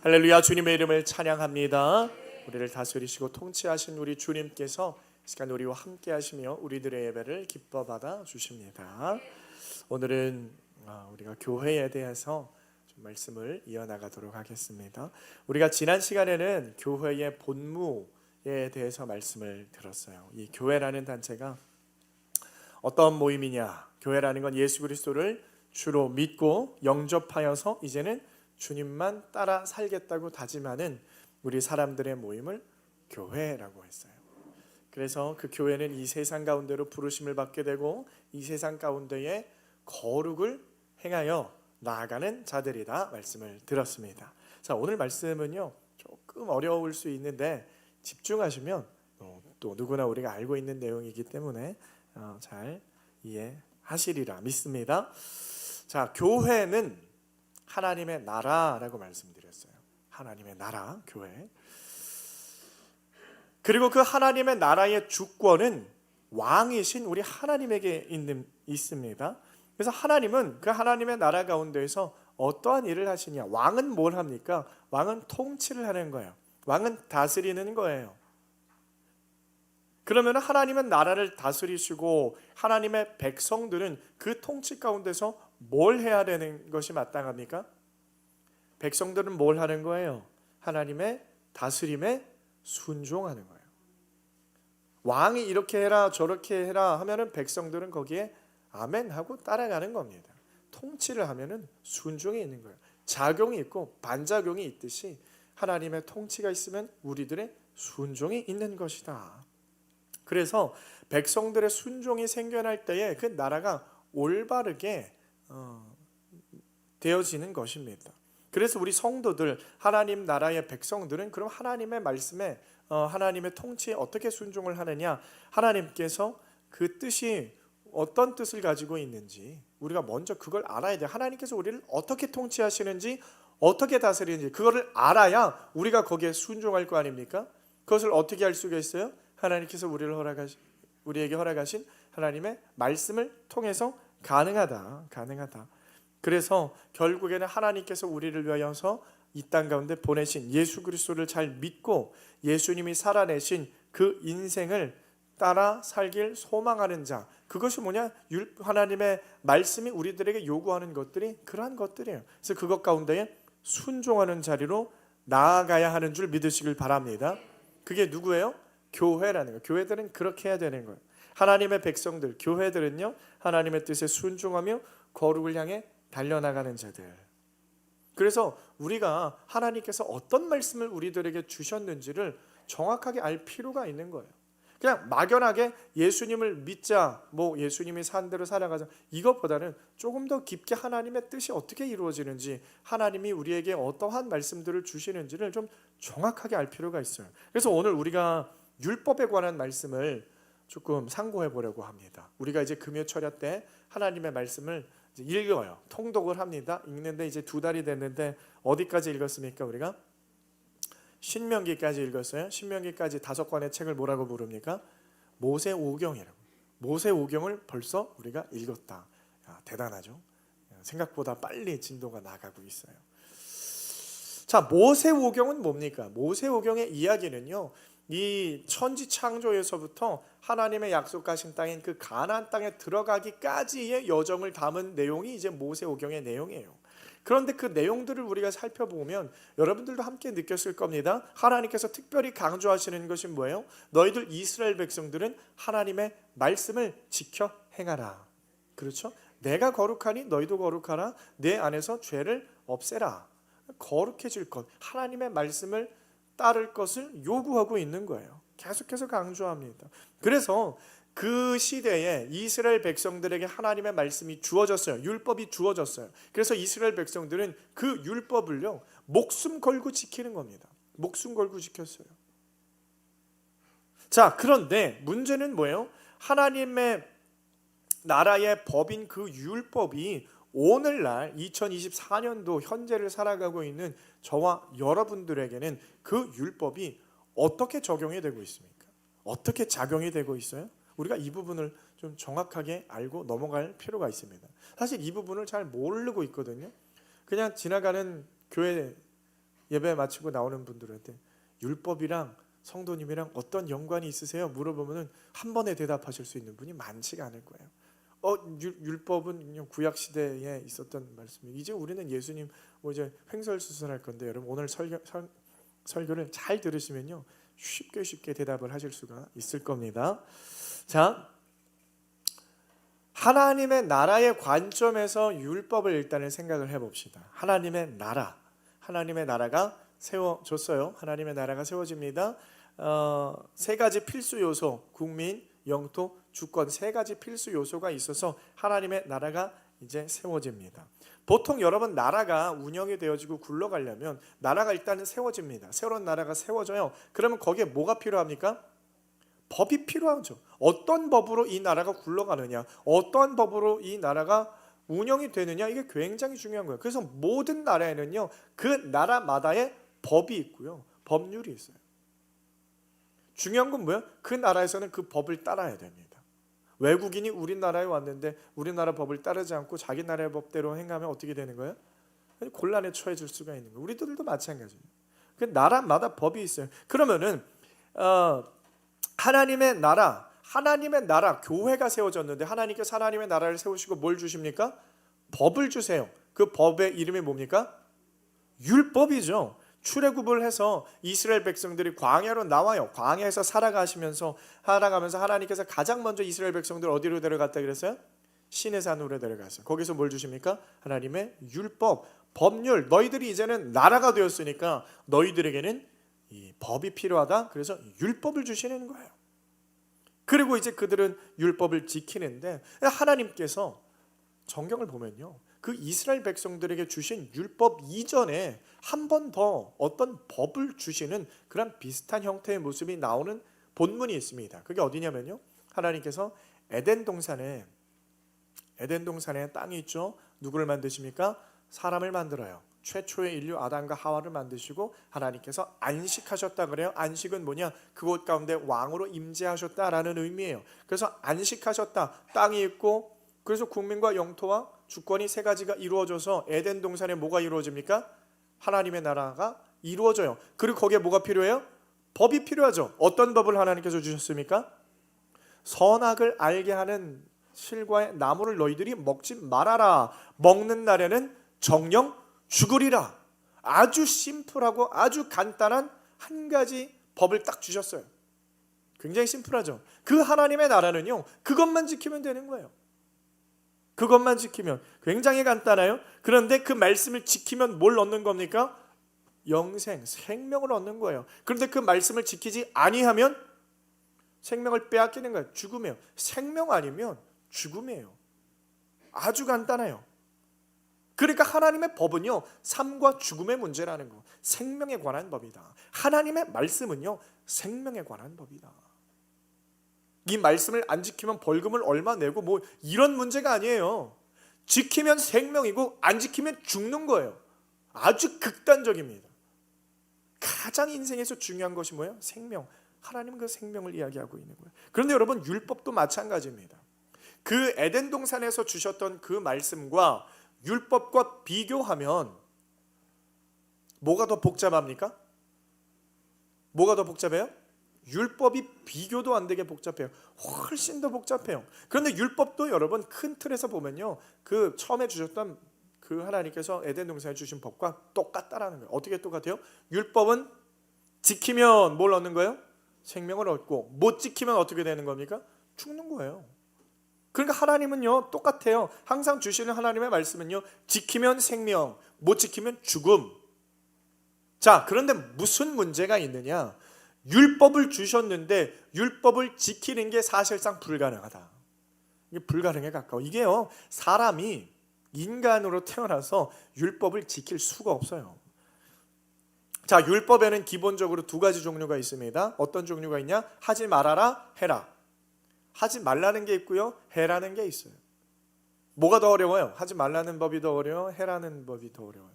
할렐루야. 주님의 이름을 찬양합니다. 우리를 다스리시고 통치하신 우리 주님께서 이 시간 우리와 함께 하시며 우리들의 예배를 기뻐 받아 주십니다. 오늘은 우리가 교회에 대해서 좀 말씀을 이어나가도록 하겠습니다. 우리가 지난 시간에는 교회의 본무에 대해서 말씀을 들었어요. 이 교회라는 단체가 어떤 모임이냐? 교회라는 건 예수 그리스도를 주로 믿고 영접하여서 이제는 주님만 따라 살겠다고 다짐하는 우리 사람들의 모임을 교회라고 했어요. 그래서 그 교회는 이 세상 가운데로 부르심을 받게 되고 이 세상 가운데에 거룩을 행하여 나아가는 자들이다 말씀을 들었습니다. 자, 오늘 말씀은요 조금 어려울 수 있는데 집중하시면 또 누구나 우리가 알고 있는 내용이기 때문에 잘 이해하시리라 믿습니다. 자, 교회는 하나님의 나라라고 말씀드렸어요. 하나님의 나라, 교회. 그리고 그 하나님의 나라의 주권은 왕이신 우리 하나님에게 있습니다. 그래서 하나님은 그 하나님의 나라 가운데에서 어떠한 일을 하시냐? 왕은 뭘 합니까? 왕은 통치를 하는 거예요. 왕은 다스리는 거예요. 그러면 하나님은 나라를 다스리시고 하나님의 백성들은 그 통치 가운데서 뭘 해야 되는 것이 마땅합니까? 백성들은 뭘 하는 거예요? 하나님의 다스림에 순종하는 거예요. 왕이 이렇게 해라 저렇게 해라 하면은 백성들은 거기에 아멘 하고 따라가는 겁니다. 통치를 하면은 순종이 있는 거예요. 작용이 있고 반작용이 있듯이 하나님의 통치가 있으면 우리들의 순종이 있는 것이다. 그래서 백성들의 순종이 생겨날 때에 그 나라가 올바르게 되어지는 것입니다. 그래서 우리 성도들, 하나님 나라의 백성들은 그럼 하나님의 말씀에 하나님의 통치에 어떻게 순종을 하느냐? 하나님께서 그 뜻이 어떤 뜻을 가지고 있는지 우리가 먼저 그걸 알아야 돼요. 하나님께서 우리를 어떻게 통치하시는지 어떻게 다스리는지 그거를 알아야 우리가 거기에 순종할 거 아닙니까? 그것을 어떻게 할 수가 있어요? 하나님께서 우리에게 허락하신 하나님의 말씀을 통해서 가능하다. 그래서 결국에는 하나님께서 우리를 위하여서 이 땅 가운데 보내신 예수 그리스도를 잘 믿고 예수님이 살아내신 그 인생을 따라 살길 소망하는 자, 그것이 뭐냐? 하나님의 말씀이 우리들에게 요구하는 것들이 그러한 것들이에요. 그래서 그것 가운데 순종하는 자리로 나아가야 하는 줄 믿으시길 바랍니다. 그게 누구예요? 교회라는 거예요. 교회들은 그렇게 해야 되는 거예요. 하나님의 백성들, 교회들은요 하나님의 뜻에 순종하며 거룩을 향해 달려나가는 자들. 그래서 우리가 하나님께서 어떤 말씀을 우리들에게 주셨는지를 정확하게 알 필요가 있는 거예요. 그냥 막연하게 예수님을 믿자, 예수님이 산 대로 살아가자, 이것보다는 조금 더 깊게 하나님의 뜻이 어떻게 이루어지는지, 하나님이 우리에게 어떠한 말씀들을 주시는지를 좀 정확하게 알 필요가 있어요. 그래서 오늘 우리가 율법에 관한 말씀을 조금 상고해 보려고 합니다. 우리가 이제 금요 철야 때 하나님의 말씀을 이제 읽어요. 통독을 합니다. 읽는데 이제 2달이 됐는데 어디까지 읽었습니까? 우리가 신명기까지 읽었어요. 신명기까지 5권의 책을 뭐라고 부릅니까? 모세오경이라고. 모세오경을 벌써 우리가 읽었다. 대단하죠? 생각보다 빨리 진도가 나가고 있어요. 자, 모세오경은 뭡니까? 모세오경의 이야기는요, 이 천지 창조에서부터 하나님의 약속하신 땅인 그 가나안 땅에 들어가기까지의 여정을 담은 내용이 이제 모세오경의 내용이에요. 그런데 그 내용들을 우리가 살펴보면 여러분들도 함께 느꼈을 겁니다. 하나님께서 특별히 강조하시는 것이 뭐예요? 너희들 이스라엘 백성들은 하나님의 말씀을 지켜 행하라. 그렇죠? 내가 거룩하니 너희도 거룩하라. 내 안에서 죄를 없애라. 거룩해질 것, 하나님의 말씀을 따를 것을 요구하고 있는 거예요. 계속해서 강조합니다. 그래서 그 시대에 이스라엘 백성들에게 하나님의 말씀이 주어졌어요. 율법이 주어졌어요. 그래서 이스라엘 백성들은 그 율법을요 목숨 걸고 지키는 겁니다. 목숨 걸고 지켰어요. 자, 그런데 문제는 뭐예요? 하나님의 나라의 법인 그 율법이 오늘날 2024년도 현재를 살아가고 있는 저와 여러분들에게는 그 율법이 어떻게 적용이 되고 있습니까? 어떻게 작용이 되고 있어요? 우리가 이 부분을 좀 정확하게 알고 넘어갈 필요가 있습니다. 사실 이 부분을 잘 모르고 있거든요. 그냥 지나가는 교회 예배 마치고 나오는 분들한테 율법이랑 성도님이랑 어떤 연관이 있으세요? 물어보면은 한 번에 대답하실 수 있는 분이 많지가 않을 거예요. 율법은 구약 시대에 있었던 말씀이에요. 이제 우리는 예수님 이제 횡설수설할 건데 여러분 오늘 설교를 잘 들으시면요 쉽게 대답을 하실 수가 있을 겁니다. 자, 하나님의 나라의 관점에서 율법을 일단은 생각을 해봅시다. 하나님의 나라가 세워졌어요. 하나님의 나라가 세워집니다. 세 가지 필수 요소, 국민, 영토, 주권 세 가지 필수 요소가 있어서 하나님의 나라가 이제 세워집니다. 보통 여러분 나라가 운영이 되어지고 굴러가려면 나라가 일단은 세워집니다. 새로운 나라가 세워져요. 그러면 거기에 뭐가 필요합니까? 법이 필요하죠. 어떤 법으로 이 나라가 굴러가느냐, 어떤 법으로 이 나라가 운영이 되느냐, 이게 굉장히 중요한 거예요. 그래서 모든 나라에는요 그 나라마다의 법이 있고요, 법률이 있어요. 중요한 건 뭐예요? 그 나라에서는 그 법을 따라야 됩니다. 외국인이 우리나라에 왔는데 우리나라 법을 따르지 않고 자기 나라의 법대로 행하면 어떻게 되는 거예요? 곤란에 처해질 수가 있는 거예요. 우리들도 마찬가지예요. 그 나라마다 법이 있어요. 그러면은 하나님의 나라 교회가 세워졌는데 하나님께서 하나님의 나라를 세우시고 뭘 주십니까? 법을 주세요. 그 법의 이름이 뭡니까? 율법이죠. 출애굽을 해서 이스라엘 백성들이 광야로 나와요. 광야에서 살아가면서 하나님께서 가장 먼저 이스라엘 백성들 어디로 데려갔다 그랬어요? 시내산으로 데려갔어요. 거기서 뭘 주십니까? 하나님의 율법, 법률. 너희들이 이제는 나라가 되었으니까 너희들에게는 이 법이 필요하다. 그래서 율법을 주시는 거예요. 그리고 이제 그들은 율법을 지키는데 하나님께서 정경을 보면요, 그 이스라엘 백성들에게 주신 율법 이전에 한 번 더 어떤 법을 주시는 그런 비슷한 형태의 모습이 나오는 본문이 있습니다. 그게 어디냐면요, 하나님께서 에덴 동산에 땅이 있죠. 누구를 만드십니까? 사람을 만들어요. 최초의 인류 아담과 하와를 만드시고 하나님께서 안식하셨다 그래요. 안식은 뭐냐? 그곳 가운데 왕으로 임재하셨다라는 의미예요. 그래서 안식하셨다, 땅이 있고, 그래서 국민과 영토와 주권이 세 가지가 이루어져서 에덴 동산에 뭐가 이루어집니까? 하나님의 나라가 이루어져요. 그리고 거기에 뭐가 필요해요? 법이 필요하죠. 어떤 법을 하나님께서 주셨습니까? 선악을 알게 하는 실과의 나무를 너희들이 먹지 말아라. 먹는 날에는 정령 죽으리라. 아주 심플하고 아주 간단한 한 가지 법을 딱 주셨어요. 굉장히 심플하죠. 그 하나님의 나라는요, 그것만 지키면 되는 거예요. 그것만 지키면 굉장히 간단해요. 그런데 그 말씀을 지키면 뭘 얻는 겁니까? 영생, 생명을 얻는 거예요. 그런데 그 말씀을 지키지 아니하면 생명을 빼앗기는 거예요. 죽음이에요. 생명 아니면 죽음이에요. 아주 간단해요. 그러니까 하나님의 법은요, 삶과 죽음의 문제라는 거, 생명에 관한 법이다. 하나님의 말씀은요, 생명에 관한 법이다. 이 말씀을 안 지키면 벌금을 얼마 내고 뭐 이런 문제가 아니에요. 지키면 생명이고 안 지키면 죽는 거예요. 아주 극단적입니다. 가장 인생에서 중요한 것이 뭐예요? 생명. 하나님은 그 생명을 이야기하고 있는 거예요. 그런데 여러분, 율법도 마찬가지입니다. 그 에덴 동산에서 주셨던 그 말씀과 율법과 비교하면 뭐가 더 복잡합니까? 뭐가 더 복잡해요? 율법이 비교도 안 되게 복잡해요. 훨씬 더 복잡해요. 그런데 율법도 여러분 큰 틀에서 보면요, 그 처음에 주셨던 그 하나님께서 에덴 동산에 주신 법과 똑같다라는 거예요. 어떻게 똑같아요? 율법은 지키면 뭘 얻는 거예요? 생명을 얻고, 못 지키면 어떻게 되는 겁니까? 죽는 거예요. 그러니까 하나님은요 똑같아요. 항상 주시는 하나님의 말씀은요, 지키면 생명, 못 지키면 죽음. 자, 그런데 무슨 문제가 있느냐? 율법을 주셨는데 율법을 지키는 게 사실상 불가능하다. 이게 불가능에 가까워. 이게요, 사람이 인간으로 태어나서 율법을 지킬 수가 없어요. 자, 율법에는 기본적으로 두 가지 종류가 있습니다. 어떤 종류가 있냐? 하지 말아라, 해라. 하지 말라는 게 있고요, 해라는 게 있어요. 뭐가 더 어려워요? 하지 말라는 법이 더 어려워요? 해라는 법이 더 어려워요?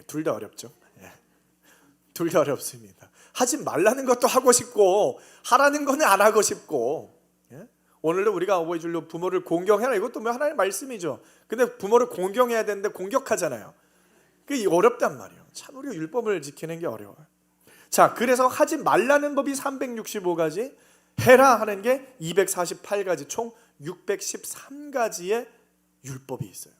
둘 다 어렵죠. 둘 다 어렵습니다. 하지 말라는 것도 하고 싶고 하라는 거는 안 하고 싶고. 오늘도 우리가 어버이 줄로 부모를 공경해라, 이것도 뭐 하나님의 말씀이죠. 근데 부모를 공경해야 되는데 공격하잖아요. 그게 어렵단 말이에요. 참 우리가 율법을 지키는 게 어려워요. 자, 그래서 하지 말라는 법이 365가지, 해라 하는 게 248가지, 총 613가지의 율법이 있어요.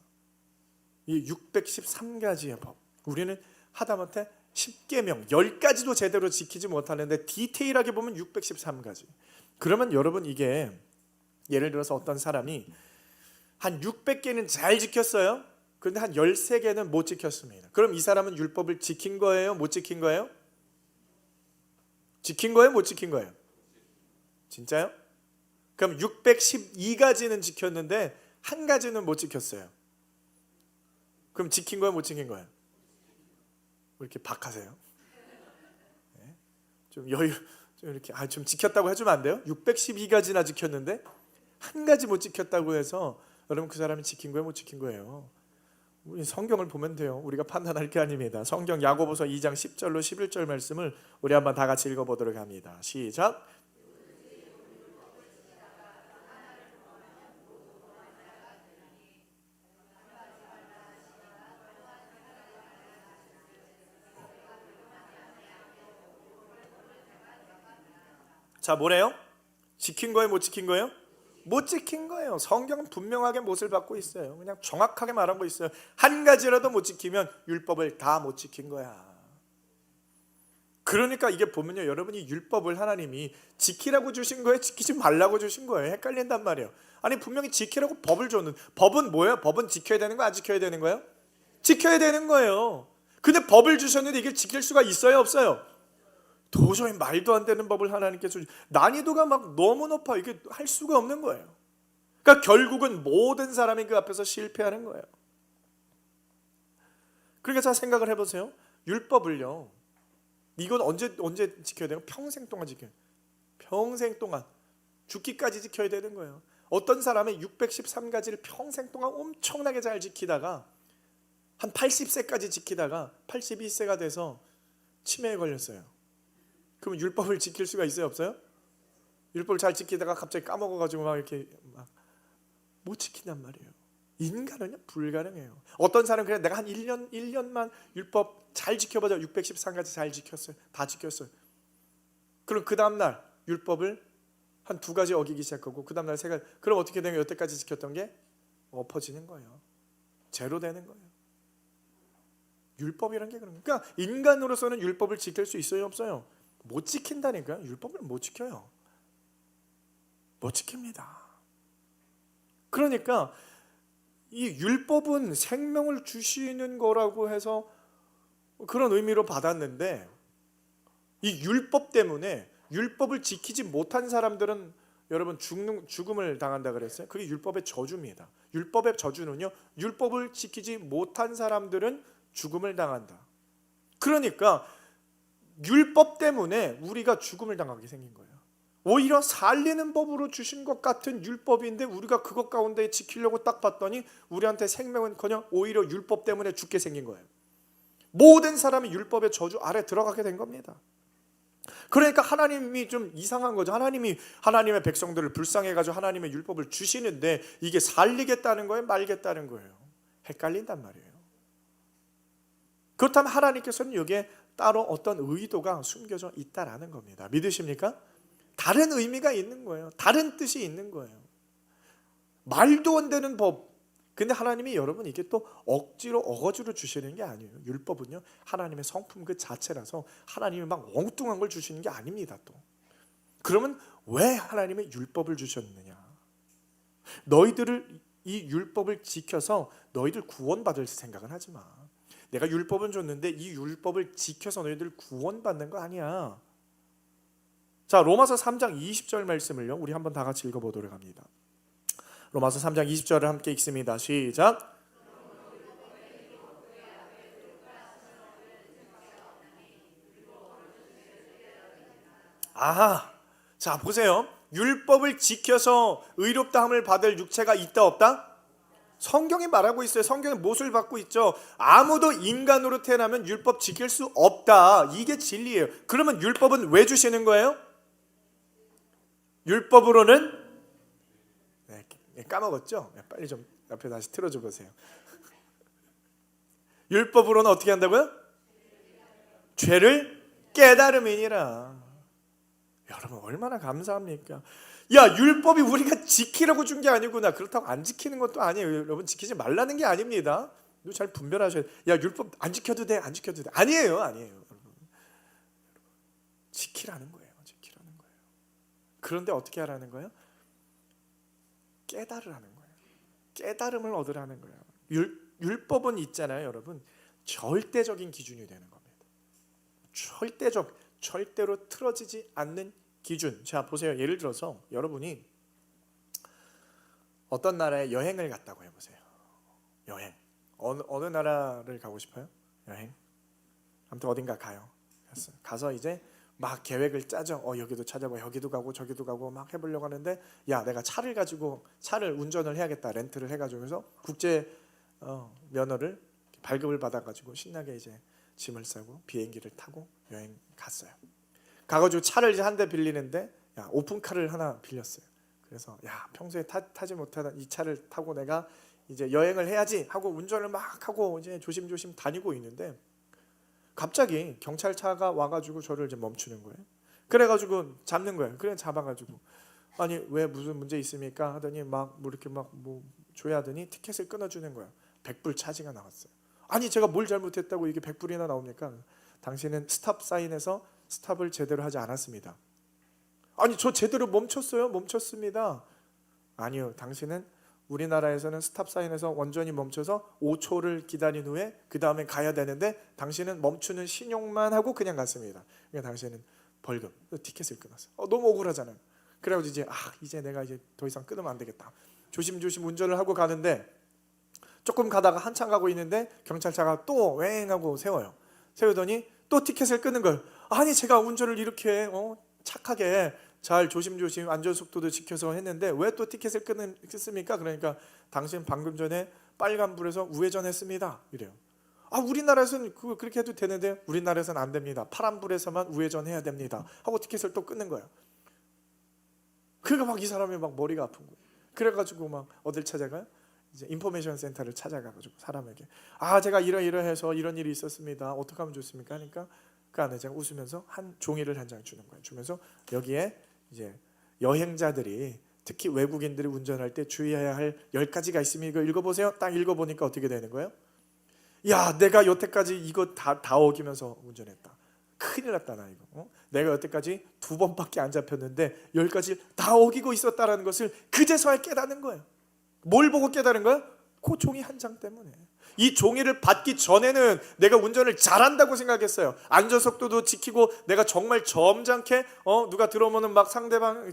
이 613가지의 법, 우리는 하다못해 10계명 10가지도 제대로 지키지 못하는데 디테일하게 보면 613가지. 그러면 여러분, 이게 예를 들어서 어떤 사람이 한 600개는 잘 지켰어요. 그런데 한 13개는 못 지켰습니다. 그럼 이 사람은 율법을 지킨 거예요? 못 지킨 거예요? 지킨 거예요? 못 지킨 거예요? 진짜요? 그럼 612가지는 지켰는데 한 가지는 못 지켰어요. 그럼 지킨 거예요? 못 지킨 거예요? 왜 이렇게 박하세요? 네? 좀 여유, 좀 이렇게 좀 지켰다고 해주면 안 돼요? 612가지나 지켰는데 한 가지 못 지켰다고 해서 여러분, 그 사람이 지킨 거예요? 못 지킨 거예요? 우리 성경을 보면 돼요. 우리가 판단할 게 아닙니다. 성경 야고보서 2장 10절로 11절 말씀을 우리 한번 다 같이 읽어보도록 합니다. 시작. 자, 뭐래요? 지킨 거예요? 못 지킨 거예요? 못 지킨 거예요. 성경은 분명하게 못을 받고 있어요. 그냥 정확하게 말하고 있어요. 한 가지라도 못 지키면 율법을 다 못 지킨 거야. 그러니까 이게 보면요, 여러분이 율법을 하나님이 지키라고 주신 거예요? 지키지 말라고 주신 거예요? 헷갈린단 말이에요. 아니, 분명히 지키라고 법을 줬는데, 법은 뭐예요? 법은 지켜야 되는 거, 안 지켜야 되는 거예요? 지켜야 되는 거예요. 근데 법을 주셨는데 이게 지킬 수가 있어요, 없어요? 도저히 말도 안 되는 법을 하나님께서, 난이도가 막 너무 높아. 이게 할 수가 없는 거예요. 그러니까 결국은 모든 사람이 그 앞에서 실패하는 거예요. 그러니까 잘 생각을 해보세요. 율법을요, 이건 언제 지켜야 돼요? 평생 동안 지켜요. 평생 동안 죽기까지 지켜야 되는 거예요. 어떤 사람이 613가지를 평생 동안 엄청나게 잘 지키다가 한 80세까지 지키다가 82세가 돼서 치매에 걸렸어요. 그럼 율법을 지킬 수가 있어요, 없어요? 율법을 잘 지키다가 갑자기 까먹어가지고 막 이렇게 막 못 지킨단 말이에요. 인간은요, 불가능해요. 어떤 사람은 그래, 내가 한 1년만 율법 잘 지켜보자. 613가지 잘 지켰어요. 다 지켰어요. 그럼 그 다음날 율법을 한 2가지 어기기 시작하고 그 다음날 3가지. 그럼 어떻게 되는 거예요? 여태까지 지켰던 게 엎어지는 거예요. 제로 되는 거예요. 율법이란 게 그런 거예요. 그러니까 인간으로서는 율법을 지킬 수 있어요, 없어요? 못 지킨다니까요. 율법을 못 지켜요. 못 지킵니다. 그러니까 이 율법은 생명을 주시는 거라고 해서 그런 의미로 받았는데, 이 율법 때문에 율법을 지키지 못한 사람들은 여러분 죽음을 당한다 그랬어요. 그게 율법의 저주입니다. 율법의 저주는요, 율법을 지키지 못한 사람들은 죽음을 당한다. 그러니까 율법 때문에 우리가 죽음을 당하게 생긴 거예요. 오히려 살리는 법으로 주신 것 같은 율법인데 우리가 그것 가운데 지키려고 딱 봤더니 우리한테 생명은커녕 오히려 율법 때문에 죽게 생긴 거예요. 모든 사람이 율법의 저주 아래 들어가게 된 겁니다. 그러니까 하나님이 좀 이상한 거죠. 하나님이 하나님의 백성들을 불쌍해가지고 하나님의 율법을 주시는데 이게 살리겠다는 거예요, 말겠다는 거예요? 헷갈린단 말이에요. 그렇다면 하나님께서는 여기에 따로 어떤 의도가 숨겨져 있다라는 겁니다. 믿으십니까? 다른 의미가 있는 거예요. 다른 뜻이 있는 거예요. 말도 안 되는 법. 근데 하나님이 여러분 이게 또 억지로 어거지로 주시는 게 아니에요. 율법은요, 하나님의 성품 그 자체라서 하나님이 막 엉뚱한 걸 주시는 게 아닙니다. 또 그러면 왜 하나님의 율법을 주셨느냐? 너희들을 이 율법을 지켜서 너희들 구원받을 생각은 하지 마. 내가 율법은 줬는데 이 율법을 지켜서 너희들 구원받는 거 아니야. 자, 로마서 3장 20절 말씀을요, 우리 한번 다 같이 읽어보도록 합니다. 로마서 3장 20절을 함께 읽습니다. 시작. 아하, 자 보세요. 율법을 지켜서 의롭다함을 받을 육체가 있다 없다? 성경이 말하고 있어요. 성경은 못을 받고 있죠. 아무도 인간으로 태어나면 율법 지킬 수 없다. 이게 진리예요. 그러면 율법은 왜 주시는 거예요? 율법으로는 까먹었죠? 빨리 좀 옆에 다시 틀어줘 보세요. 율법으로는 어떻게 한다고요? 죄를 깨달음이니라. 여러분 얼마나 감사합니까? 야, 율법이 우리가 지키라고 준 게 아니구나. 그렇다고 안 지키는 것도 아니에요. 여러분 지키지 말라는 게 아닙니다. 이거 잘 분별하셔야 돼요. 야, 율법 안 지켜도 돼, 안 지켜도 돼. 아니에요, 아니에요. 여러분. 지키라는 거예요, 지키라는 거예요. 그런데 어떻게 하라는 거예요? 깨달으라는 거예요. 깨달음을 얻으라는 거예요. 율법은 있잖아요, 여러분. 절대적인 기준이 되는 겁니다. 절대로 틀어지지 않는 기준. 자, 보세요. 예를 들어서 여러분이 어떤 나라에 여행을 갔다고 해보세요. 여행. 어느 나라를 가고 싶어요? 여행. 아무튼 어딘가 가요. 가서 이제 막 계획을 짜죠. 여기도 찾아봐, 여기도 가고 저기도 가고 막 해보려고 하는데, 야, 내가 차를 운전을 해야겠다. 렌트를 해가지고 해서 국제 면허를 발급을 받아가지고 신나게 이제 짐을 싸고 비행기를 타고 여행 갔어요. 가가지고 차를 이제 한 대 빌리는데, 야, 오픈카를 하나 빌렸어요. 그래서 야, 평소에 타지 못하던 이 차를 타고 내가 이제 여행을 해야지 하고 운전을 막 하고 이제 조심조심 다니고 있는데, 갑자기 경찰차가 와가지고 저를 이제 멈추는 거예요. 그래가지고 잡는 거예요. 그래 잡아가지고, 아니 왜 무슨 문제 있습니까 하더니 뭐 이렇게 뭐 줘야 하더니 티켓을 끊어주는 거예요. 100불 차지가 나왔어요. 아니 제가 뭘 잘못했다고 이게 100불이나 나옵니까? 당신은 스탑 사인에서 스탑을 제대로 하지 않았습니다. 아니 저 제대로 멈췄어요. 멈췄습니다. 아니요, 당신은 우리나라에서는 스탑 사인에서 완전히 멈춰서 5초를 기다린 후에 그 다음에 가야 되는데, 당신은 멈추는 신용만 하고 그냥 갔습니다. 그러니까 당신은 벌금, 티켓을 끊었어요. 너무 억울하잖아요. 그래가지고 이제 내가 이제 더 이상 끊으면 안 되겠다. 조심조심 운전을 하고 가는데, 조금 가다가 한참 가고 있는데 경찰차가 또 웽하고 세우더니 또 티켓을 끊는 거예요. 아니 제가 운전을 이렇게 착하게 잘 조심조심 안전속도도 지켜서 했는데 왜 또 티켓을 끊습니까? 그러니까 당신 방금 전에 빨간불에서 우회전했습니다. 이래요. 우리나라에서는 그렇게 해도 되는데 우리나라에서는 안 됩니다. 파란불에서만 우회전해야 됩니다. 하고 티켓을 또 끊는 거예요. 그러니까 막 이 사람이 막 머리가 아픈 거예요. 그래가지고 막 어딜 찾아가요? 이제 인포메이션 센터를 찾아가가지고 사람에게 제가 이러해서 이런 일이 있었습니다. 어떻게 하면 좋습니까? 하니까 그 아내자가 웃으면서 한 종이를 한 장 주는 거예요. 주면서 여기에 이제 여행자들이, 특히 외국인들이 운전할 때 주의해야 할 10가지가 있으면 이거 읽어보세요. 딱 읽어보니까 어떻게 되는 거예요? 야, 내가 여태까지 이거 다 어기면서 운전했다. 큰일 났다 나 이거. 내가 여태까지 2번밖에 안 잡혔는데 10가지 다 어기고 있었다라는 것을 그제서야 깨닫는 거예요. 뭘 보고 깨달은 거야? 그 종이 한 장 때문에. 이 종이를 받기 전에는 내가 운전을 잘한다고 생각했어요. 안전속도도 지키고 내가 정말 점잖게 누가 들어오면은 막 상대방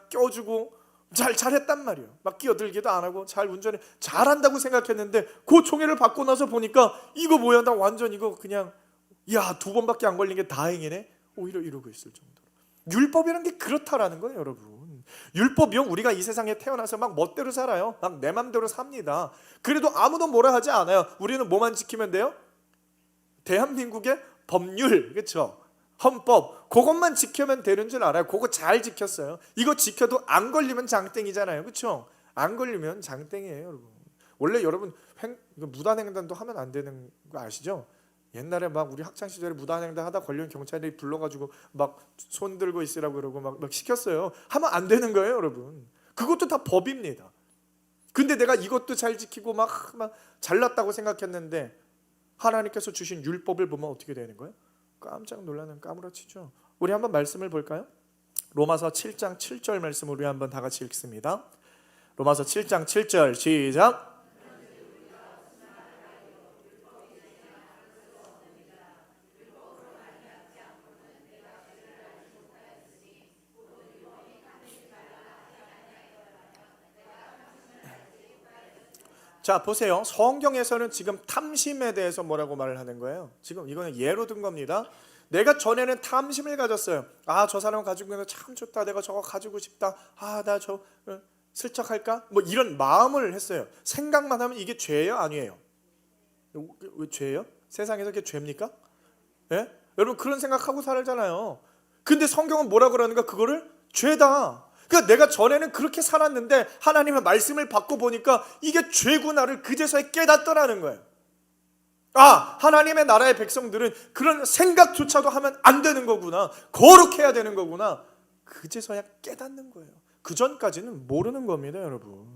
껴주고 잘했단 말이에요. 막 끼어들기도 안 하고 잘 운전을 잘한다고 생각했는데, 그 종이를 받고 나서 보니까 이거 뭐야, 나 완전 이거 그냥 2번밖에 안 걸린 게 다행이네. 오히려 이러고 있을 정도로. 율법이라는 게 그렇다라는 거예요, 여러분. 율법이요, 우리가 이 세상에 태어나서 막 멋대로 살아요. 막 내 맘대로 삽니다. 그래도 아무도 뭐라 하지 않아요. 우리는 뭐만 지키면 돼요? 대한민국의 법률, 그렇죠? 헌법, 그것만 지키면 되는 줄 알아요. 그거 잘 지켰어요. 이거 지켜도 안 걸리면 장땡이잖아요, 그렇죠? 안 걸리면 장땡이에요, 여러분. 원래 여러분 무단횡단도 하면 안 되는 거 아시죠? 옛날에 막 우리 학창 시절에 무단횡단 하다 걸린 경찰이 불러가지고 막 손 들고 있으라고 그러고 막 시켰어요. 하면 안 되는 거예요, 여러분. 그것도 다 법입니다. 근데 내가 이것도 잘 지키고 막 잘났다고 생각했는데, 하나님께서 주신 율법을 보면 어떻게 되는 거예요? 깜짝 놀라는 까무러치죠. 우리 한번 말씀을 볼까요? 로마서 7장 7절 말씀 우리 한번 다 같이 읽습니다. 로마서 7장 7절 시작. 자, 보세요. 성경에서는 지금 탐심에 대해서 뭐라고 말을 하는 거예요? 지금 이거는 예로 든 겁니다. 내가 전에는 탐심을 가졌어요. 저 사람 가지고 있는 거 참 좋다. 내가 저거 가지고 싶다. 나 저 슬쩍 할까? 뭐 이런 마음을 했어요. 생각만 하면 이게 죄예요? 아니에요? 왜 죄예요? 세상에서 그게 죄입니까? 예? 여러분 그런 생각하고 살잖아요. 근데 성경은 뭐라 그러는가? 그거를 죄다. 그러니까 내가 전에는 그렇게 살았는데 하나님의 말씀을 받고 보니까 이게 죄구나를 그제서야 깨닫더라는 거예요. 하나님의 나라의 백성들은 그런 생각조차도 하면 안 되는 거구나, 거룩해야 되는 거구나, 그제서야 깨닫는 거예요. 그 전까지는 모르는 겁니다, 여러분.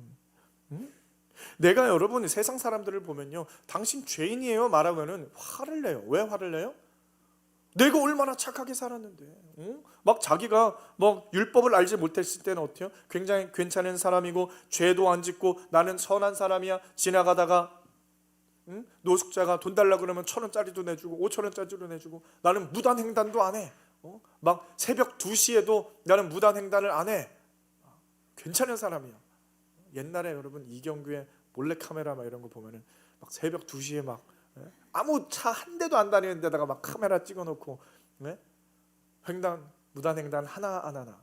내가 여러분 세상 사람들을 보면요, 당신 죄인이에요 말하면은 화를 내요. 왜 화를 내요? 내가 얼마나 착하게 살았는데, 막 자기가 뭐 율법을 알지 못했을 때는 어때요? 굉장히 괜찮은 사람이고 죄도 안 짓고 나는 선한 사람이야. 지나가다가 노숙자가 돈 달라고 그러면 1,000원짜리도 내주고 5,000원짜리도 내주고, 나는 무단횡단도 안 해. 막 새벽 2시에도 나는 무단횡단을 안 해. 괜찮은 사람이야. 옛날에 여러분 이경규의 몰래카메라 막 이런 거 보면은 막 새벽 2시에 막 아무 차 한 대도 안 다니는 데다가 막 카메라 찍어놓고 무단횡단 하나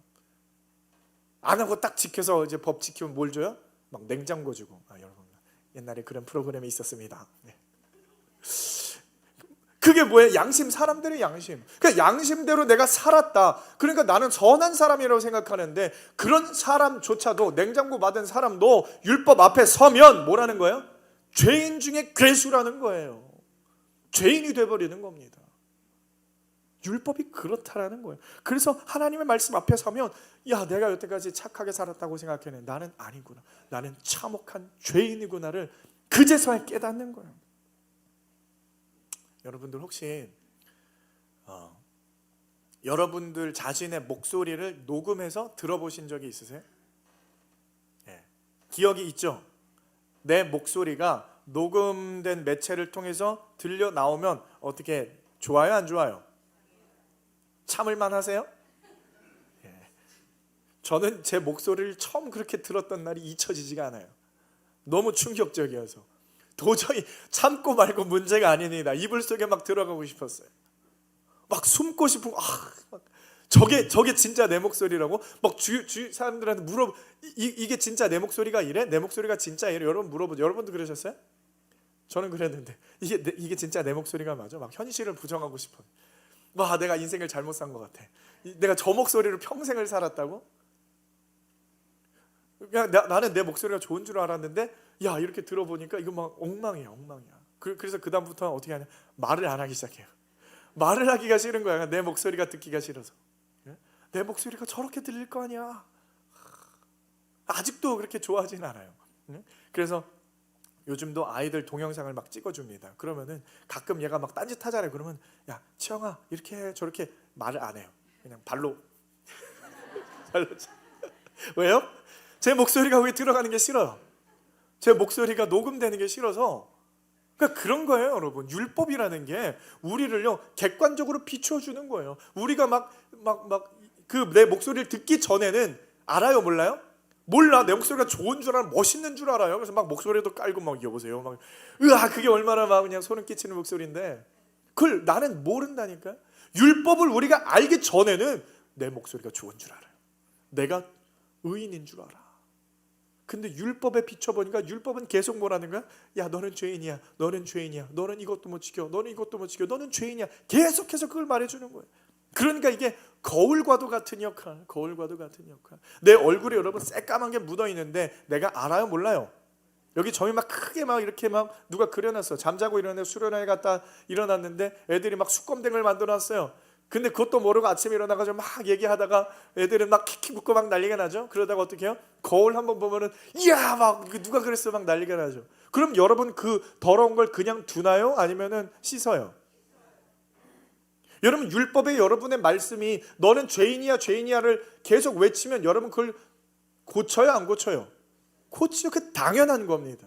안 하고 딱 지켜서 이제 법 지키면 뭘 줘요? 막 냉장고 주고. 여러분 옛날에 그런 프로그램이 있었습니다. 그게 뭐예요? 양심, 사람들의 양심. 그러니까 양심대로 내가 살았다. 그러니까 나는 선한 사람이라고 생각하는데, 그런 사람조차도, 냉장고 받은 사람도 율법 앞에 서면 뭐라는 거예요? 죄인 중에 괴수라는 거예요. 죄인이 돼버리는 겁니다. 율법이 그렇다라는 거예요. 그래서 하나님의 말씀 앞에 서면, 내가 여태까지 착하게 살았다고 생각했는데 나는 아니구나, 나는 참혹한 죄인이구나를 그제서야 깨닫는 거예요. 여러분들 혹시 여러분들 자신의 목소리를 녹음해서 들어보신 적이 있으세요? 기억이 있죠? 내 목소리가 녹음된 매체를 통해서 들려 나오면 어떻게, 좋아요 안 좋아요? 참을만 하세요? 저는 제 목소리를 처음 그렇게 들었던 날이 잊혀지지가 않아요. 너무 충격적이어서 도저히 참고 말고 문제가 아닙니다. 이불 속에 막 들어가고 싶었어요. 막 숨고 싶은 거. 저게 진짜 내 목소리라고? 막 주위 사람들한테 이게 진짜 내 목소리가 이래? 내 목소리가 진짜 이래? 여러분 물어보죠. 여러분도 그러셨어요? 저는 그랬는데 이게 진짜 내 목소리가 맞아? 막 현실을 부정하고 싶어. 내가 인생을 잘못 산 것 같아. 내가 저 목소리로 평생을 살았다고? 그냥 나는 내 목소리가 좋은 줄 알았는데, 이렇게 들어보니까 이거 막 엉망이야. 그래서 그 다음부터는 어떻게 하냐, 말을 안 하기 시작해요. 말을 하기가 싫은 거야. 내 목소리가 듣기가 싫어서. 내 목소리가 저렇게 들릴 거 아니야. 아직도 그렇게 좋아하진 않아요. 그래서 요즘도 아이들 동영상을 막 찍어줍니다. 그러면은 가끔 얘가 막 딴짓하잖아요. 그러면 치영아 이렇게 해, 저렇게 말을 안 해요. 그냥 발로 왜요? 제 목소리가 거기 들어가는 게 싫어요. 제 목소리가 녹음되는 게 싫어서. 그러니까 그런 거예요, 여러분. 율법이라는 게 우리를요 객관적으로 비춰주는 거예요. 우리가 막 그 내 목소리를 듣기 전에는 알아요, 몰라요? 몰라. 내 목소리가 좋은 줄 알아, 멋있는 줄 알아요. 그래서 막 목소리도 깔고 막 여보세요, 막 그게 얼마나 막 그냥 소름 끼치는 목소리인데, 그걸 나는 모른다니까. 율법을 우리가 알기 전에는 내 목소리가 좋은 줄 알아요. 내가 의인인 줄 알아. 근데 율법에 비춰보니까 율법은 계속 뭐라는 거야? 너는 죄인이야, 너는 죄인이야, 너는 이것도 못 지켜, 너는 이것도 못 지켜, 너는 죄인이야. 계속해서 그걸 말해주는 거예요. 그러니까 이게 거울과도 같은 역할. 내 얼굴에 여러분 새까만 게 묻어있는데 내가 알아요, 몰라요? 여기 점이 막 크게 막 이렇게 막 누가 그려놨어. 잠자고 일어났는데 수련회 갔다 일어났는데 애들이 막 수검댕을 만들어놨어요. 근데 그것도 모르고 아침에 일어나가지고 막 얘기하다가 애들은 막 키키 붙고 막 난리가 나죠. 그러다가 어떻게 해요? 거울 한번 보면은 막 누가 그랬어 막 난리가 나죠. 그럼 여러분 그 더러운 걸 그냥 두나요? 아니면은 씻어요? 여러분 율법에 여러분의 말씀이 너는 죄인이야를 계속 외치면 여러분 그걸 고쳐요, 안 고쳐요? 고치죠. 그 당연한 겁니다.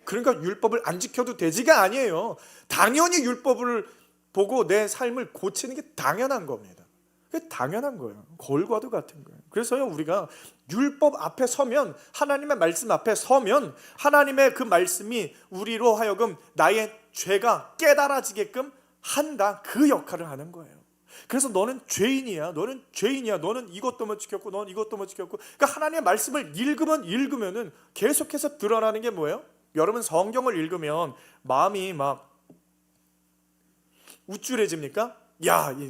그러니까 율법을 안 지켜도 되지가 아니에요. 당연히 율법을 보고 내 삶을 고치는 게 당연한 겁니다. 그게 당연한 거예요. 거울과도 같은 거예요. 그래서요 우리가 율법 앞에 서면, 하나님의 말씀 앞에 서면 하나님의 그 말씀이 우리로 하여금 나의 죄가 깨달아지게끔 한다. 그 역할을 하는 거예요. 그래서 너는 죄인이야, 너는 이것도 못 지켰고 너는 이것도 못 지켰고. 그러니까 하나님의 말씀을 읽으면은 계속해서 드러나는 게 뭐예요? 여러분 성경을 읽으면 마음이 막 우쭐해집니까?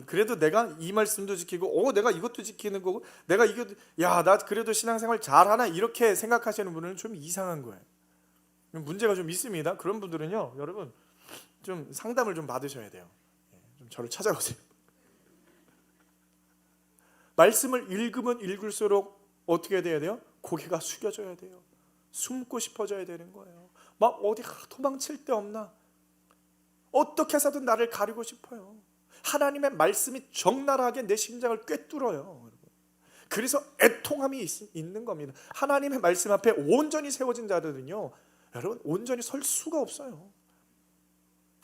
그래도 내가 이 말씀도 지키고 내가 이것도 지키는 거고 내가 나 그래도 신앙생활 잘하나, 이렇게 생각하시는 분은 좀 이상한 거예요. 문제가 좀 있습니다. 그런 분들은요 여러분 좀 상담을 좀 받으셔야 돼요. 좀 저를 찾아오세요. 말씀을 읽으면 읽을수록 어떻게 돼야 돼요? 고개가 숙여져야 돼요. 숨고 싶어져야 되는 거예요. 막 어디 도망칠 데 없나? 어떻게 해서든 나를 가리고 싶어요. 하나님의 말씀이 적나라하게 내 심장을 꿰뚫어요. 그래서 애통함이 있는 겁니다. 하나님의 말씀 앞에 온전히 세워진 자들은요, 여러분 온전히 설 수가 없어요.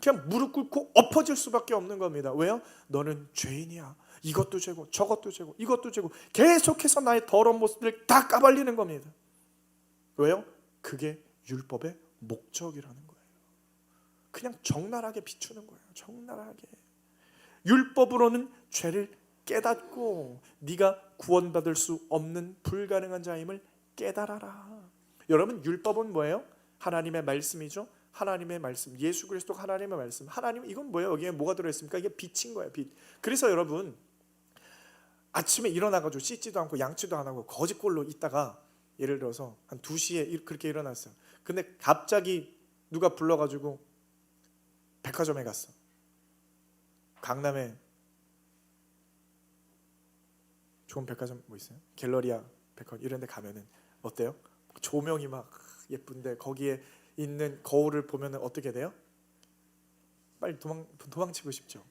그냥 무릎 꿇고 엎어질 수밖에 없는 겁니다. 왜요? 너는 죄인이야. 이것도 죄고 저것도 죄고 이것도 죄고 계속해서 나의 더러운 모습들을 다 까발리는 겁니다. 왜요? 그게 율법의 목적이라는 거예요. 그냥 적나라하게 비추는 거예요. 적나라하게. 율법으로는 죄를 깨닫고 네가 구원받을 수 없는 불가능한 자임을 깨달아라. 여러분, 율법은 뭐예요? 하나님의 말씀이죠. 하나님의 말씀, 예수 그리스도 하나님의 말씀. 하나님, 이건 뭐예요? 여기에 뭐가 들어있습니까? 이게 빛인 거예요. 빛. 그래서 여러분, 아침에 일어나가지고 씻지도 않고 양치도 안 하고 거짓골로 있다가 예를 들어서 한 2시에 그렇게 일어났어요. 근데 갑자기 누가 불러가지고 백화점에 갔어. 강남에 좋은 백화점 뭐 있어요? 갤러리아 백화점 이런 데 가면은 어때요? 조명이 막 예쁜데 거기에 있는 거울을 보면 어떻게 돼요? 빨리 도망치고 싶죠.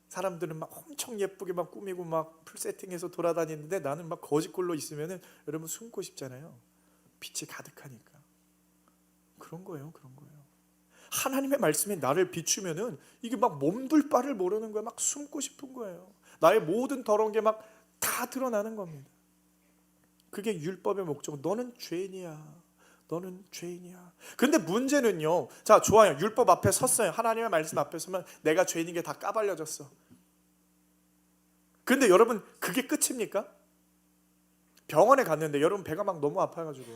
사람들은 막 엄청 예쁘게 막 꾸미고 막 풀 세팅해서 돌아다니는데 나는 막 거짓골로 있으면은 여러분 숨고 싶잖아요. 빛이 가득하니까. 그런 거예요. 그런 거예요. 하나님의 말씀이 나를 비추면은 이게 막 몸둘 바를 모르는 거예요. 막 숨고 싶은 거예요. 나의 모든 더러운 게 막 다 드러나는 겁니다. 그게 율법의 목적. 너는 죄인이야. 너는 죄인이야. 근데 문제는요. 자, 좋아요. 율법 앞에 섰어요. 하나님의 말씀 앞에 서면 내가 죄인인 게 다 까발려졌어. 근데 여러분, 그게 끝입니까? 병원에 갔는데 여러분 배가 막 너무 아파가지고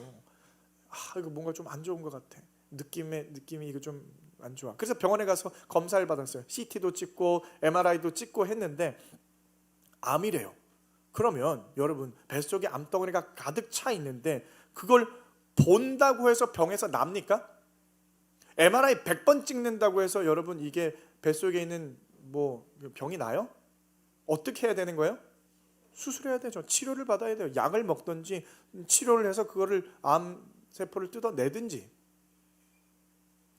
이거 뭔가 좀 안 좋은 것 같아. 느낌이 이거 좀 안 좋아. 그래서 병원에 가서 검사를 받았어요. CT도 찍고 MRI도 찍고 했는데 암이래요. 그러면 여러분, 뱃속에 암덩어리가 가득 차 있는데 그걸 본다고 해서 병에서 납니까? MRI 100번 찍는다고 해서 여러분 이게 뱃속에 있는 뭐 병이 나요? 어떻게 해야 되는 거예요? 수술해야 되죠. 치료를 받아야 돼요. 약을 먹든지 치료를 해서 그거를 암세포를 뜯어내든지.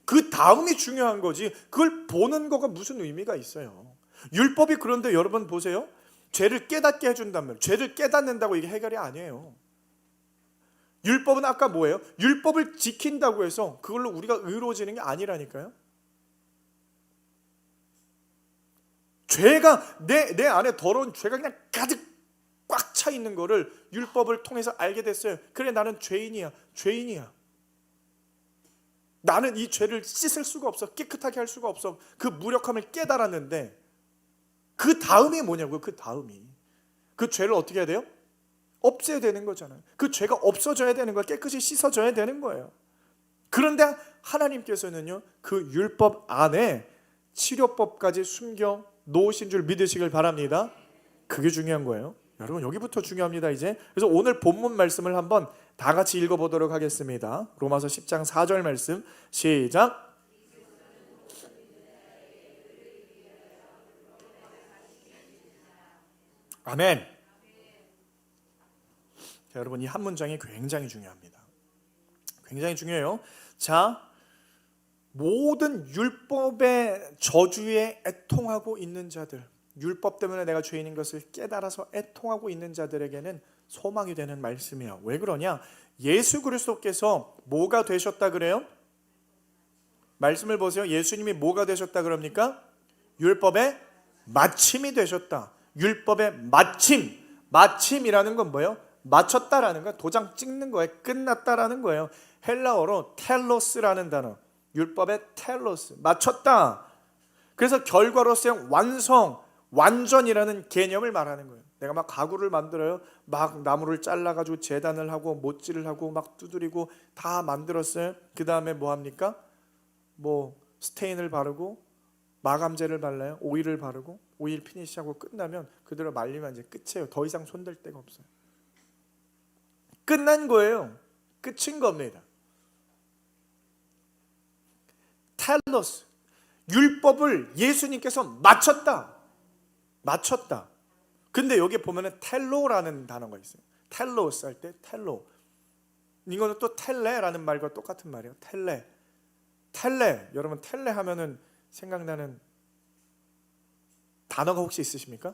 그 다음이 중요한 거지. 그걸 보는 거가 무슨 의미가 있어요. 율법이 그런데 여러분 보세요. 죄를 깨닫게 해준다면 죄를 깨닫는다고 이게 해결이 아니에요. 율법은 아까 뭐예요? 율법을 지킨다고 해서 그걸로 우리가 의로워지는 게 아니라니까요. 죄가 내 안에 더러운 죄가 그냥 가득 꽉 차 있는 거를 율법을 통해서 알게 됐어요. 그래, 나는 죄인이야. 나는 이 죄를 씻을 수가 없어. 깨끗하게 할 수가 없어. 그 무력함을 깨달았는데 그 다음이 뭐냐고요? 그 다음이. 그 죄를 어떻게 해야 돼요? 없애야 되는 거잖아요. 그 죄가 없어져야 되는 거예요. 깨끗이 씻어져야 되는 거예요. 그런데 하나님께서는요, 그 율법 안에 치료법까지 숨겨 놓으신 줄 믿으시길 바랍니다. 그게 중요한 거예요. 여러분, 여기부터 중요합니다. 이제. 그래서 오늘 본문 말씀을 한번 다 같이 읽어보도록 하겠습니다. 로마서 10장 4절 말씀 시작. 아멘. 자, 여러분, 이 한 문장이 굉장히 중요합니다. 굉장히 중요해요. 자, 모든 율법의 저주에 애통하고 있는 자들, 율법 때문에 내가 죄인인 것을 깨달아서 애통하고 있는 자들에게는 소망이 되는 말씀이에요. 왜 그러냐? 예수 그리스도께서 뭐가 되셨다 그래요? 말씀을 보세요. 예수님이 뭐가 되셨다 그럽니까? 율법의 마침이 되셨다. 율법의 마침이라는 건 뭐예요? 마쳤다라는 거, 도장 찍는 거예요. 끝났다라는 거예요. 헬라어로 텔로스라는 단어, 율법의 텔로스, 마쳤다. 그래서 결과로서의 완성, 완전이라는 개념을 말하는 거예요. 내가 막 가구를 만들어요. 막 나무를 잘라가지고 재단을 하고 못질을 하고 막 두드리고 다 만들었어요. 그 다음에 뭐 합니까? 뭐 스테인을 바르고 마감제를 발라요. 오일을 바르고 오일 피니시하고 끝나면 그대로 말리면 이제 끝이에요. 더 이상 손댈 데가 없어요. 끝난 거예요. 끝인 겁니다. 텔로스, 율법을 예수님께서 맞췄다. 근데 여기 보면은 텔로라는 단어가 있어요. 텔로스 할 때 텔로. 이거는 또 텔레라는 말과 똑같은 말이에요. 텔레. 여러분 텔레 하면은 생각나는 단어가 혹시 있으십니까?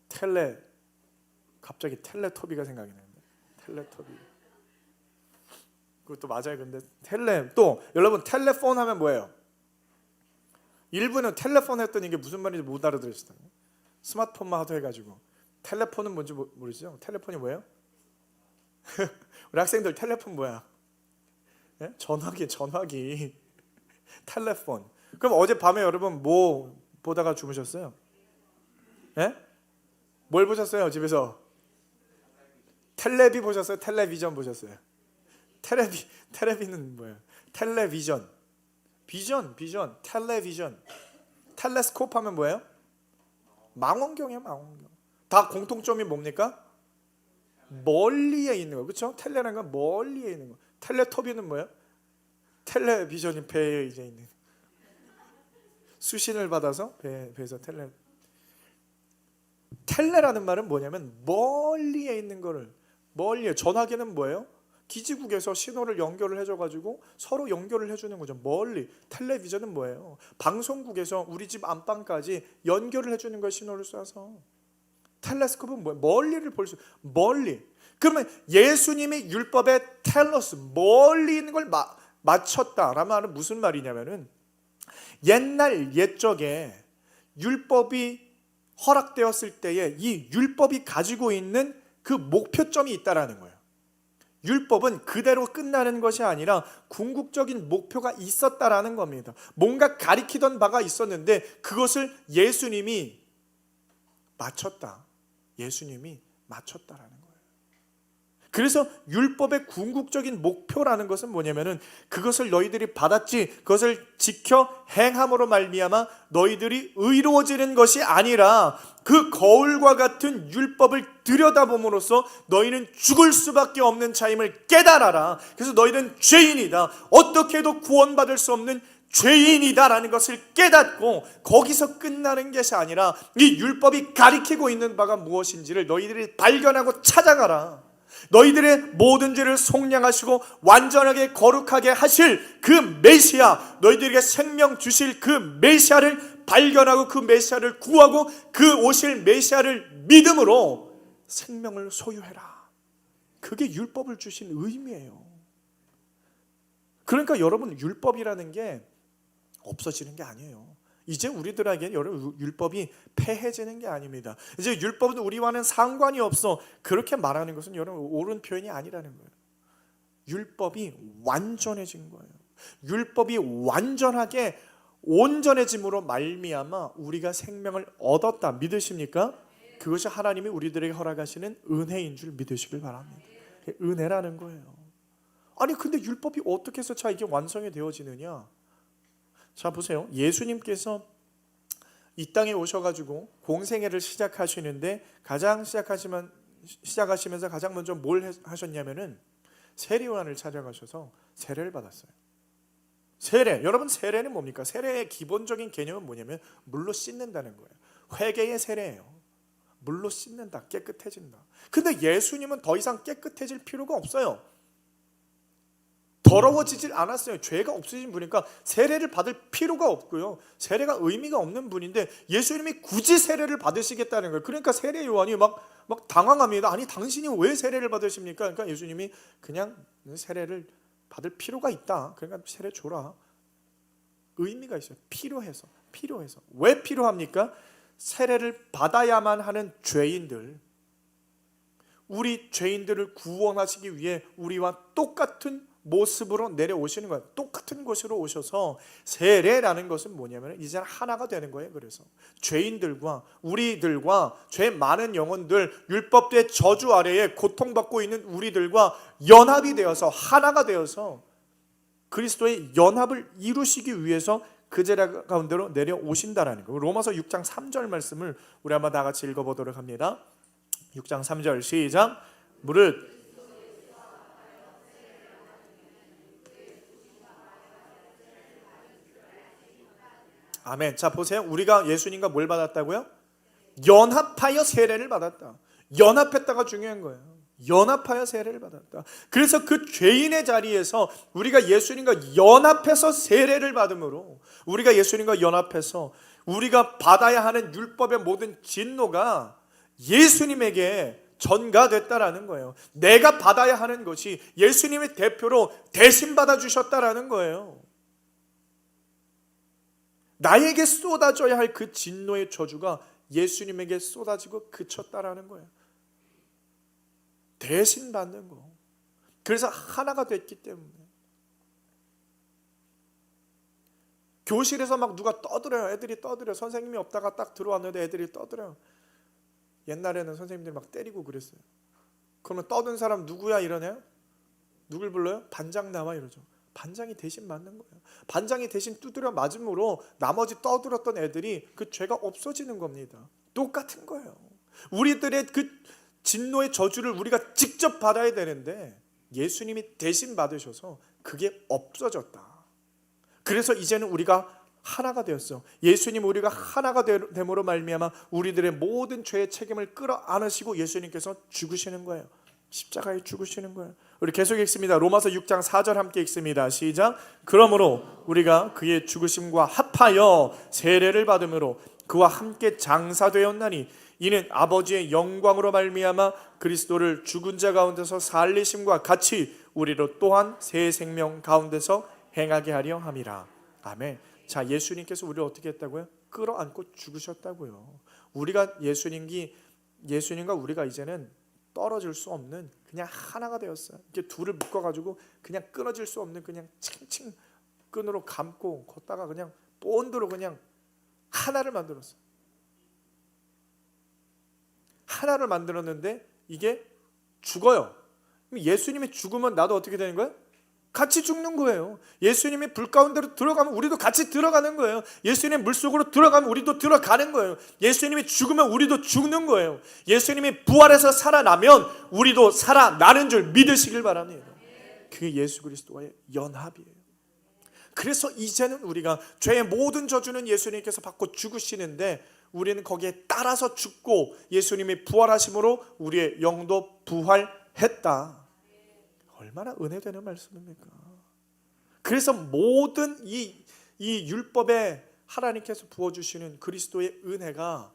텔레. 갑자기 텔레토비가 생각이 나는데. 텔레토비. 그것도 맞아요. 근데 텔레. 또 여러분 텔레폰 하면 뭐예요? 일부는 텔레폰 했더니 이게 무슨 말인지 못 알아들으시더라고요. 스마트폰만 하도 해가지고. 텔레폰은 뭔지 모르시죠? 텔레폰이 뭐예요? 우리 학생들 텔레폰 뭐야? 네? 전화기. 텔레폰. 그럼 어젯밤에 여러분 뭐 보다가 주무셨어요? 네? 뭘 보셨어요? 집에서? 텔레비 보셨어요? 텔레비전 보셨어요? 텔레비는 뭐예요? 텔레비전. 비전. 텔레비전. 텔레스코프 하면 뭐예요? 망원경이에요. 망원경. 다 공통점이 뭡니까? 멀리에 있는 거. 그렇죠? 텔레라는 건 멀리에 있는 거. 텔레토비는 뭐예요? 텔레비전이 배에 이제 있는 수신을 받아서 배에서 텔레라는 말은 뭐냐면 멀리에 있는 거를 멀리에. 전화기는 뭐예요? 기지국에서 신호를 연결을 해줘가지고 서로 연결을 해주는 거죠. 멀리. 텔레비전은 뭐예요? 방송국에서 우리 집 안방까지 연결을 해주는 거예요. 신호를 쏴서. 텔레스코프는 뭐예요? 멀리를 볼 수. 멀리. 그러면 예수님이 율법의 텔러스, 멀리 있는 걸 맞췄다라는 말은 무슨 말이냐면은 옛적에 율법이 허락되었을 때에 이 율법이 가지고 있는 그 목표점이 있다라는 거예요. 율법은 그대로 끝나는 것이 아니라 궁극적인 목표가 있었다라는 겁니다. 뭔가 가리키던 바가 있었는데 그것을 예수님이 맞췄다. 예수님이 맞췄다라는 거예요. 그래서 율법의 궁극적인 목표라는 것은 뭐냐면은 그것을 너희들이 받았지, 그것을 지켜 행함으로 말미암아 너희들이 의로워지는 것이 아니라 그 거울과 같은 율법을 들여다봄으로써 너희는 죽을 수밖에 없는 자임을 깨달아라. 그래서 너희는 죄인이다. 어떻게 해도 구원받을 수 없는 죄인이다라는 것을 깨닫고 거기서 끝나는 것이 아니라 이 율법이 가리키고 있는 바가 무엇인지를 너희들이 발견하고 찾아가라. 너희들의 모든 죄를 속량하시고 완전하게 거룩하게 하실 그 메시아, 너희들에게 생명 주실 그 메시아를 발견하고 그 메시아를 구하고 그 오실 메시아를 믿음으로 생명을 소유해라. 그게 율법을 주신 의미예요. 그러니까 여러분, 율법이라는 게 없어지는 게 아니에요. 이제 우리들에게 여러분 율법이 폐해지는 게 아닙니다. 이제 율법은 우리와는 상관이 없어. 그렇게 말하는 것은 여러분 옳은 표현이 아니라는 거예요. 율법이 완전해진 거예요. 율법이 완전하게 온전해짐으로 말미암아 우리가 생명을 얻었다. 믿으십니까? 그것이 하나님이 우리들에게 허락하시는 은혜인 줄 믿으시길 바랍니다. 은혜라는 거예요. 아니 근데 율법이 어떻게 해서 이게 완성이 되어지느냐? 자 보세요. 예수님께서 이 땅에 오셔가지고 공생애를 시작하시는데 시작하시면서 가장 먼저 뭘 하셨냐면은 세례요한을 찾아가셔서 세례를 받았어요. 세례. 여러분 세례는 뭡니까? 세례의 기본적인 개념은 뭐냐면 물로 씻는다는 거예요. 회개의 세례예요. 물로 씻는다. 깨끗해진다. 근데 예수님은 더 이상 깨끗해질 필요가 없어요. 더러워지질 않았어요. 죄가 없으신 분이니까 세례를 받을 필요가 없고요. 세례가 의미가 없는 분인데 예수님이 굳이 세례를 받으시겠다는 거예요. 그러니까 세례 요한이 막 당황합니다. 아니 당신이 왜 세례를 받으십니까? 그러니까 예수님이 그냥 세례를 받을 필요가 있다. 그러니까 세례 줘라. 의미가 있어요. 필요해서. 왜 필요합니까? 세례를 받아야만 하는 죄인들, 우리 죄인들을 구원하시기 위해 우리와 똑같은 모습으로 내려오시는 거예요. 똑같은 곳으로 오셔서 세례라는 것은 뭐냐면 이제 하나가 되는 거예요. 그래서 죄인들과 우리들과 죄 많은 영혼들, 율법의 저주 아래에 고통받고 있는 우리들과 연합이 되어서 하나가 되어서 그리스도의 연합을 이루시기 위해서 그 제자 가운데로 내려오신다라는 거예요. 로마서 6장 3절 말씀을 우리 한번 다 같이 읽어보도록 합니다. 6장 3절 시작. 무릇 아멘. 자 보세요. 우리가 예수님과 뭘 받았다고요? 연합하여 세례를 받았다. 연합했다가 중요한 거예요. 연합하여 세례를 받았다. 그래서 그 죄인의 자리에서 우리가 예수님과 연합해서 세례를 받음으로, 우리가 예수님과 연합해서 우리가 받아야 하는 율법의 모든 진노가 예수님에게 전가됐다라는 거예요. 내가 받아야 하는 것이 예수님의 대표로 대신 받아주셨다라는 거예요. 나에게 쏟아져야 할 그 진노의 저주가 예수님에게 쏟아지고 그쳤다라는 거예요. 대신 받는 거. 그래서 하나가 됐기 때문에. 교실에서 막 누가 떠들어요. 애들이 떠들어요. 선생님이 없다가 딱 들어왔는데 애들이 떠들어요. 옛날에는 선생님들이 막 때리고 그랬어요. 그러면 떠든 사람 누구야 이러네요? 누굴 불러요? 반장 나와 이러죠. 반장이 대신 맞는 거예요. 반장이 대신 두드려 맞음으로 나머지 떠들었던 애들이 그 죄가 없어지는 겁니다. 똑같은 거예요. 우리들의 그 진노의 저주를 우리가 직접 받아야 되는데 예수님이 대신 받으셔서 그게 없어졌다. 그래서 이제는 우리가 하나가 되었어. 예수님 우리가 하나가 됨으로 말미암아 우리들의 모든 죄의 책임을 끌어안으시고 예수님께서 죽으시는 거예요. 십자가에 죽으시는 거예요. 우리 계속 읽습니다. 로마서 6장 4절 함께 읽습니다. 시작. 그러므로 우리가 그의 죽으심과 합하여 세례를 받음으로 그와 함께 장사되었나니 이는 아버지의 영광으로 말미암아 그리스도를 죽은 자 가운데서 살리심과 같이 우리로 또한 새 생명 가운데서 행하게 하려 함이라. 아멘. 자, 예수님께서 우리를 어떻게 했다고요? 끌어안고 죽으셨다고요. 우리가 예수님과 우리가 이제는 떨어질 수 없는 그냥 하나가 되었어요. 이렇게 둘을 묶어가지고 그냥 끊어질 수 없는 그냥 칭칭 끈으로 감고 걷다가 그냥 본드로 그냥 하나를 만들었어요. 하나를 만들었는데 이게 죽어요. 예수님이 죽으면 나도 어떻게 되는 거예요? 같이 죽는 거예요. 예수님이 불 가운데로 들어가면 우리도 같이 들어가는 거예요. 예수님 물속으로 들어가면 우리도 들어가는 거예요. 예수님이 죽으면 우리도 죽는 거예요. 예수님이 부활해서 살아나면 우리도 살아나는 줄 믿으시길 바랍니다. 그게 예수 그리스도와의 연합이에요. 그래서 이제는 우리가 죄의 모든 저주는 예수님께서 받고 죽으시는데 우리는 거기에 따라서 죽고 예수님이 부활하심으로 우리의 영도 부활했다. 얼마나 은혜되는 말씀입니까? 그래서 모든 이 율법에 하나님께서 부어주시는 그리스도의 은혜가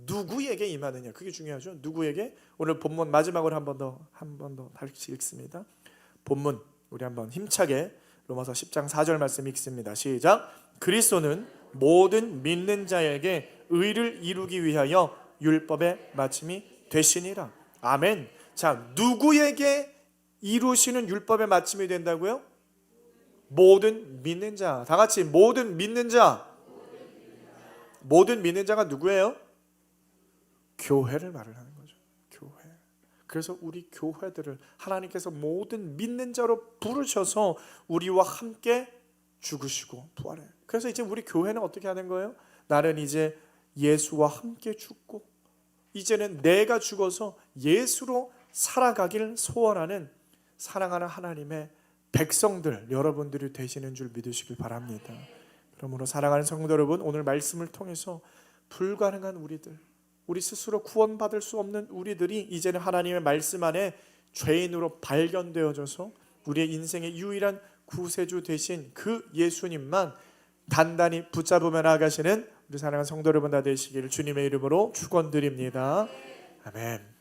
누구에게 임하느냐, 그게 중요하죠. 누구에게? 오늘 본문 마지막으로 한 번 더 다시 읽습니다. 본문 우리 한번 힘차게 로마서 10장 4절 말씀 읽습니다. 시작. 그리스도는 모든 믿는 자에게 의를 이루기 위하여 율법의 마침이 되시니라. 아멘. 자, 누구에게 이루시는 율법의 마침이 된다고요? 모든 믿는 자. 다 같이 모든 믿는 자. 모든 믿는 자가 누구예요? 교회를 말을 하는 거죠. 교회. 그래서 우리 교회들을 하나님께서 모든 믿는 자로 부르셔서 우리와 함께 죽으시고 부활해요. 그래서 이제 우리 교회는 어떻게 하는 거예요? 나는 이제 예수와 함께 죽고 이제는 내가 죽어서 예수로 살아가기를 소원하는 사랑하는 하나님의 백성들 여러분들이 되시는 줄 믿으시길 바랍니다. 그러므로 사랑하는 성도 여러분, 오늘 말씀을 통해서 불가능한 우리들, 우리 스스로 구원받을 수 없는 우리들이 이제는 하나님의 말씀 안에 죄인으로 발견되어져서 우리의 인생의 유일한 구세주 되신 그 예수님만 단단히 붙잡으며 나아가시는 우리 사랑하는 성도 여러분 다 되시기를 주님의 이름으로 축원드립니다. 아멘.